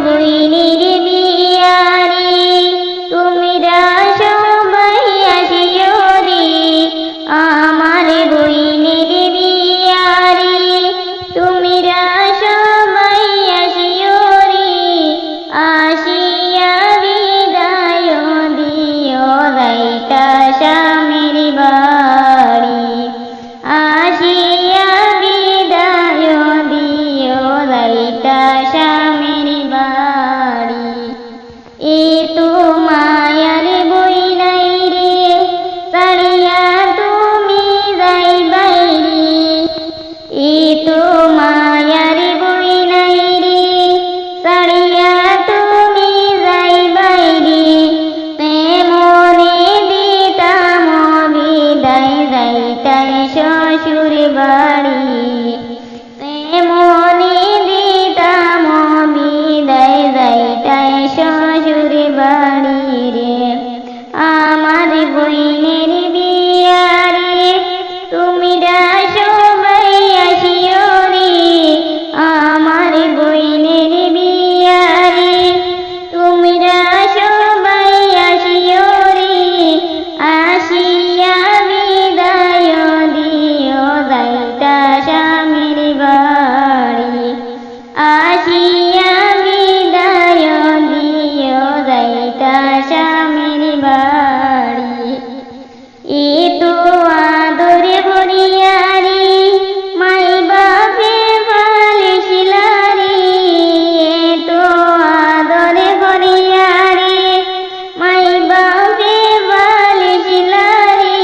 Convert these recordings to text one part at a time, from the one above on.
বইনের বিয়ারে তোমরা সবাই আসিও রে, আমার বইনের বিয়ারে তোমরা সবাই আসিও রে, আসিয়া বিদায় দিও যাইতা স্বামীর বাড়ি, আসিয়া বিদায় দিও যাইতা স্বামীর বাড়ি। এ তো মায়ার বই নাই রে ছাড়িয়া তুমি যাইবাই রে, এ তো মায়ার বই নাই রে ছাড়িয়া তুমি যাইবাই রে, তেমনে দিতাম বিদায় যাইতাই শ্বশুর বাড়ি, তেমনে দিতাম বিদায় যাইতাই শ্বশুর বাড়ি রে। আমার বইনের বিয়ারে তোমরা সবাই আসিও রে, আমার বইনের বিয়ারে তোমরা সবাই আসিও রে, আসিয়া বিদায় দিও যাইতা স্বামীর বাড়ি, আসিয়া বিদায় দিও যাইতা স্বামীর বাড়ি। এ তো আদর ভরিয়ারি মাই বাপে ভালিছিলা রে, এ তো আদর ভরিয়ারি মাই বাপে ভালিছিলা রে,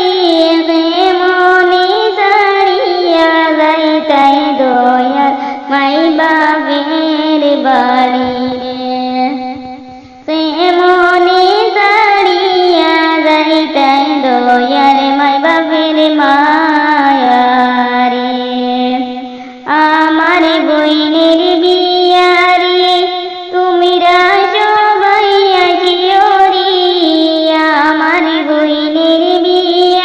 মনে ছাড়িয়া যাইতাই দয়াল মাই বাপের বাড়ি রে, মনে ছাড়িয়া যাইতাই দয়াল মাই বাপের মায়া রে। আমার বইনের বিয়ারে তোমরা সবাই আসিও রে, আমার বইনের বিয়ারে